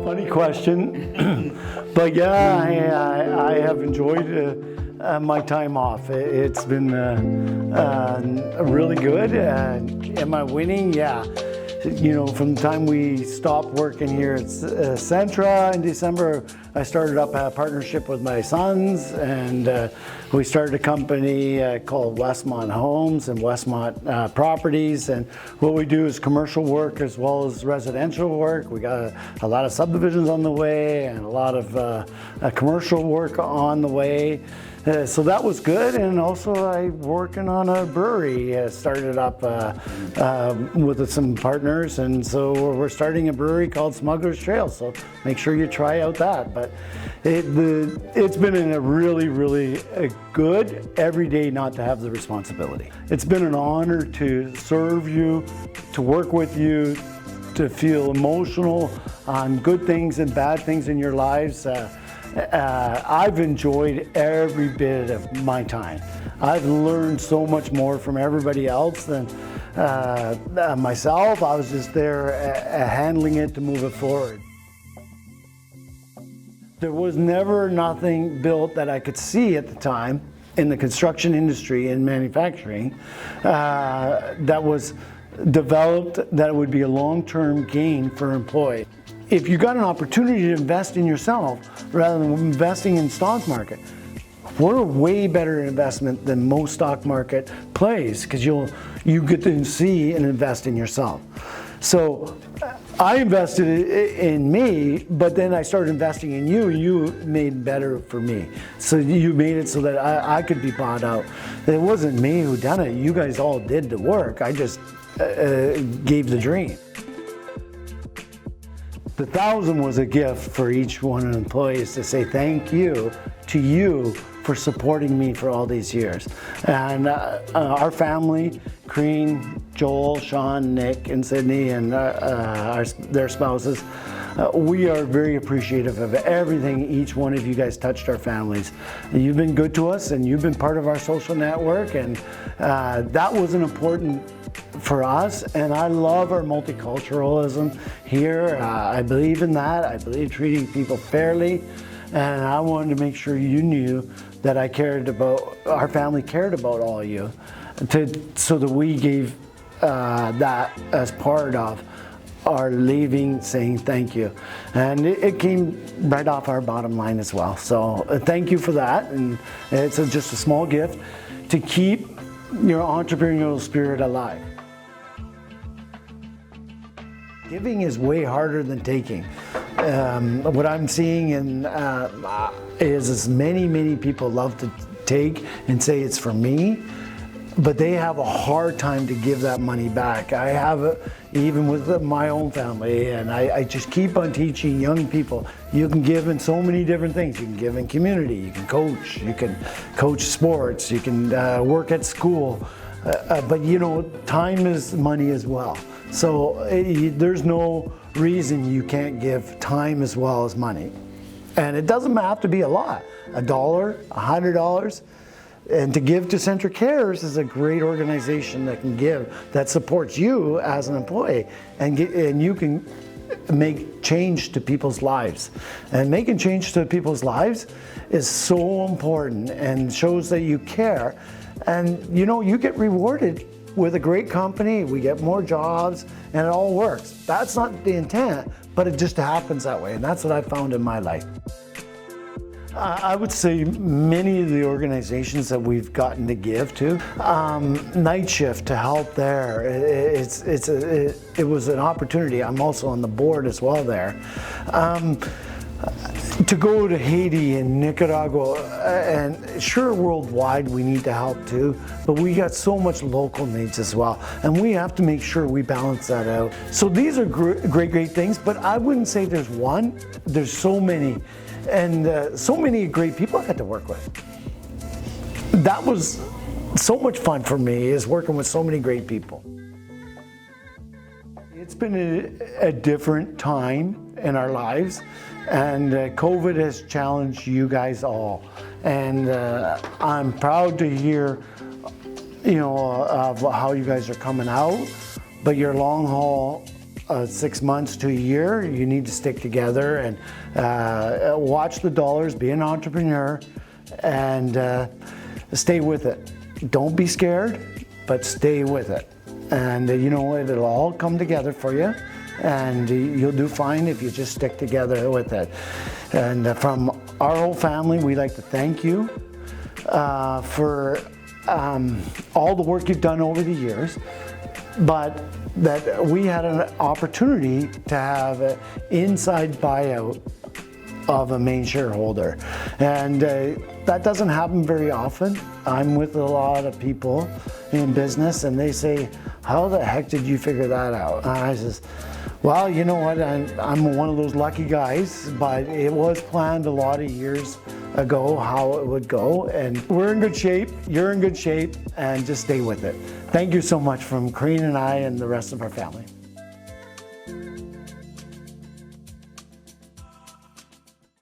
Funny question, but yeah, I have enjoyed my time off. It's been really good. Am I winning? Yeah. You know, from the time we stopped working here at Centra in December, I started up a partnership with my sons, and we started a company called Westmont Homes and Westmont Properties. And what we do is commercial work as well as residential work. We got a lot of subdivisions on the way and a lot of commercial work on the way. So that was good, and also I'm working on a brewery. Started up with some partners, and so we're starting a brewery called Smuggler's Trail. So make sure you try out that. But it's been a really good every day not to have the responsibility. It's been an honor to serve you, to work with you, to feel emotional on good things and bad things in your lives. I've enjoyed every bit of my time. I've learned so much more from everybody else than myself. I was just there handling it to move it forward. There was never nothing built that I could see at the time in the construction industry and manufacturing that was developed that would be a long-term gain for employees. If you got an opportunity to invest in yourself rather than investing in stock market, we're a way better investment than most stock market plays, because you get to see and invest in yourself. So I invested in me, but then I started investing in you. You made better for me. So you made it so that I could be bought out. It wasn't me who done it. You guys all did the work. I just gave the dream. The 1,000 was a gift for each one of the employees to say thank you to you for supporting me for all these years. And our family, Crean, Joel, Sean, Nick, and Sydney, and their spouses, we are very appreciative of everything each one of you guys touched our families. You've been good to us, and you've been part of our social network, and that was an important for us, and I love our multiculturalism here. I believe in that. I believe treating people fairly, and I wanted to make sure you knew that our family cared about all of you, so that we gave that as part of our leaving, saying thank you. And it came right off our bottom line as well. So thank you for that, and it's just a small gift to keep your entrepreneurial spirit alive. Giving is way harder than taking. What I'm seeing is many people love to take and say it's for me, but they have a hard time to give that money back. I have it even with my own family, and I just keep on teaching young people, you can give in so many different things. You can give in community, you can coach sports, you can work at school, but you know, time is money as well. So there's no reason you can't give time as well as money. And it doesn't have to be a lot, $1, $100. And to give to Centra Cares is a great organization that can give, that supports you as an employee, and you can make change to people's lives. And making change to people's lives is so important and shows that you care. And you know, you get rewarded with a great company, we get more jobs, and it all works. That's not the intent, but it just happens that way, and that's what I found in my life. I would say many of the organizations that we've gotten to give to, Night Shift to help there, it was an opportunity. I'm also on the board as well there. To go to Haiti and Nicaragua, and sure, worldwide we need to help too, but we got so much local needs as well, and we have to make sure we balance that out. So these are great things, but I wouldn't say there's one. There's so many, and so many great people I got to work with. That was so much fun for me, is working with so many great people. It's been a different time in our lives, and COVID has challenged you guys all. And I'm proud to hear, you know, of how you guys are coming out, but your long haul 6 months to a year, you need to stick together and watch the dollars, be an entrepreneur, and stay with it. Don't be scared, but stay with it. And you know what, it'll all come together for you, and you'll do fine if you just stick together with it. And from our whole family, we'd like to thank you for all the work you've done over the years, but that we had an opportunity to have an inside buyout of a main shareholder. And that doesn't happen very often. I'm with a lot of people in business and they say, how the heck did you figure that out? And I says, well, you know what, I'm one of those lucky guys, but it was planned a lot of years ago how it would go, and we're in good shape, you're in good shape, and just stay with it. Thank you so much from Corrine and I and the rest of our family.